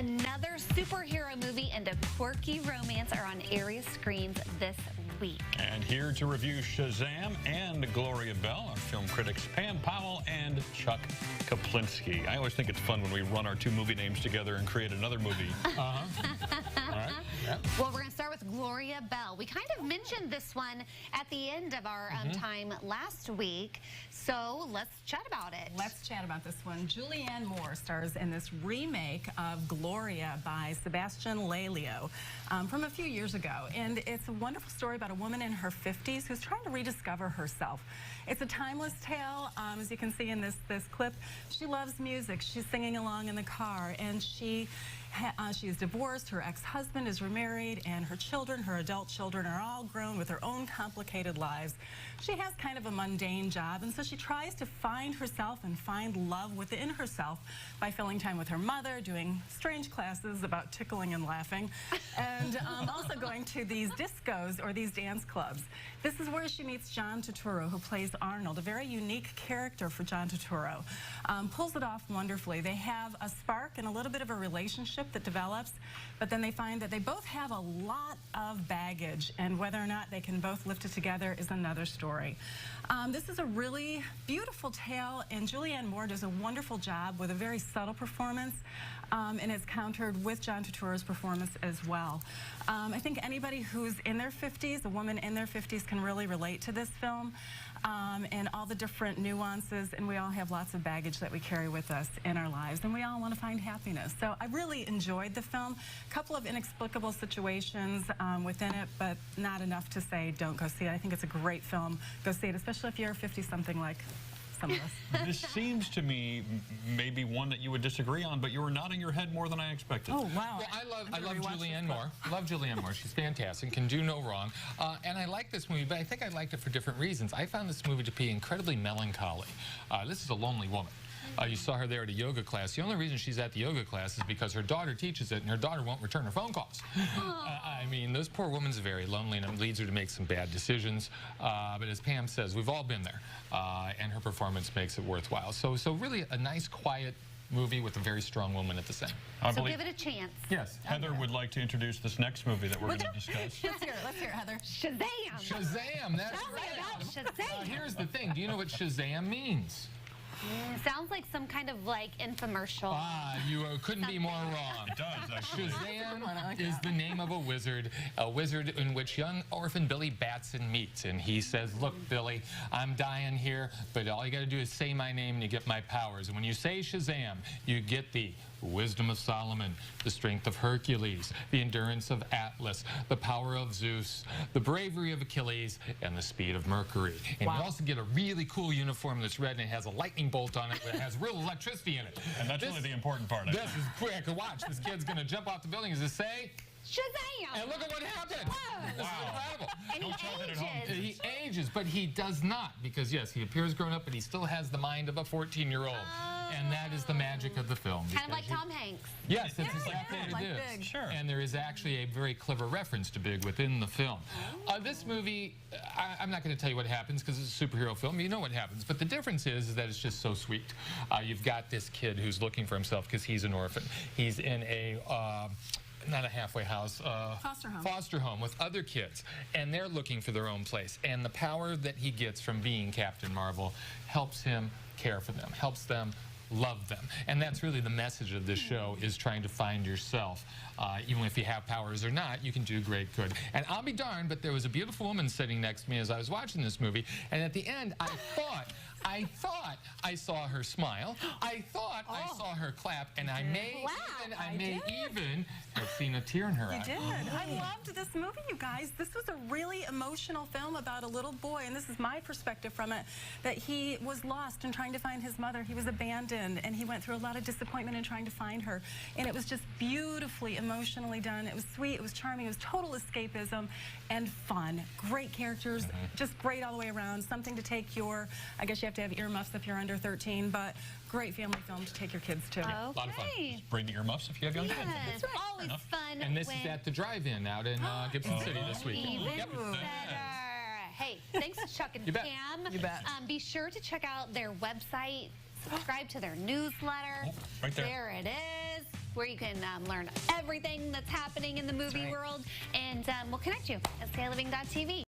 Another superhero movie and a quirky romance are on area screens this week. And here to review Shazam and Gloria Bell are film critics Pam Powell and Chuck Koplinski. I always think it's fun when we run our two movie names together and create another movie. All right. Yeah. Well, we're going to start with Gloria Bell. We kind of mentioned this one at the end of our time last week, so let's chat about it. Let's chat about this one. Julianne Moore stars in this remake of Gloria by Sebastian Lelio from a few years ago. And it's a wonderful story about a woman in her 50s who's trying to rediscover herself. It's a timeless tale, as you can see in this clip. She loves music. She's singing along in the car, and she is divorced, her ex-husband is remarried, and her children, her adult children, are all grown with their own complicated lives. She has kind of a mundane job, and so she tries to find herself and find love within herself by filling time with her mother, doing strange classes about tickling and laughing, and also going to these discos or these dance clubs. This is where she meets John Turturro, who plays Arnold, a very unique character for John Turturro. Pulls it off wonderfully. They have a spark and a little bit of a relationship that develops, but then they find that they both have a lot of baggage, and whether or not they can both lift it together is another story. This is a really beautiful tale, and Julianne Moore does a wonderful job with a very subtle performance, and it's countered with John Turturro's performance as well. I think anybody who's in their 50s, a woman in their 50s, can really relate to this film and all the different nuances, and we all have lots of baggage that we carry with us in our lives, and we all want to find happiness. So I really enjoyed the film. A couple of inexplicable situations within it, but not enough to say don't go see it. I think it's a great film. Go see it, especially if you're 50-something like some of us. This seems to me maybe one that you would disagree on, but you were nodding your head more than I expected. Oh, wow. Well, I love Julianne Moore. Love Julianne Moore. She's fantastic, can do no wrong. And I like this movie, but I think I liked it for different reasons. I found this movie to be incredibly melancholy. This is a lonely woman. You saw her there at a yoga class. The only reason she's at the yoga class is because her daughter teaches it, and her daughter won't return her phone calls. I mean, this poor woman's very lonely, and it leads her to make some bad decisions. But as Pam says, we've all been there, and her performance makes it worthwhile. So really a nice, quiet movie with a very strong woman at the center. So give it a chance. Yes. Heather would like to introduce this next movie that we're going to discuss. Let's hear it, Heather. Shazam! Shazam, that's right. Shazam! Here's the thing. Do you know what Shazam means? Sounds like some kind of infomercial. You couldn't be more wrong. It does, actually. Shazam is the name of a wizard in which young orphan Billy Batson meets. And he says, look, Billy, I'm dying here, but all you got to do is say my name and you get my powers. And when you say Shazam, you get the wisdom of Solomon, the strength of Hercules, the endurance of Atlas, the power of Zeus, the bravery of Achilles, and the speed of Mercury. And you also get a really cool uniform that's red and it has a lightning bolt on it that has real electricity in it. And that's really the important part. This is quick. Watch. This kid's going to jump off the building. Does it say? Shazam! And look at what happened. This is incredible. And he ages. He ages, but he does not, because yes, he appears grown up, but he still has the mind of a 14-year-old. And that is the magic of the film. Kind of like Tom Hanks. Yes, that's exactly what it is. Big. Sure. And there is actually a very clever reference to Big within the film. This movie, I'm not going to tell you what happens because it's a superhero film. You know what happens. But the difference is that it's just so sweet. You've got this kid who's looking for himself because he's an orphan. He's in a... not a halfway house, foster home with other kids, and they're looking for their own place. And the power that he gets from being Captain Marvel helps him care for them, helps them love them. And that's really the message of this show, is trying to find yourself. Even if you have powers or not, you can do great good. And I'll be darned, but there was a beautiful woman sitting next to me as I was watching this movie, and at the end I thought I saw her smile. I thought I saw her clap, and I may even have seen a tear in her eye. You did. I loved this movie, you guys. This was a really emotional film about a little boy, and this is my perspective from it, that he was lost in trying to find his mother. He was abandoned, and he went through a lot of disappointment in trying to find her. And it was just beautifully, emotionally done. It was sweet, it was charming, it was total escapism and fun. Great characters, just great all the way around. Something to take your, I guess you have to have earmuffs if you're under 13, but great family film to take your kids to. Okay. A lot of fun. Just bring earmuffs if you have young kids. Yes, always fun. And this is at the drive-in out in Gibson City this week. Even better. Hey, thanks Chuck and Pam. You bet. Be sure to check out their website, subscribe to their newsletter. Right there. There it is. where you can learn everything that's happening in the movie world. And we'll connect you at SayLiving.tv.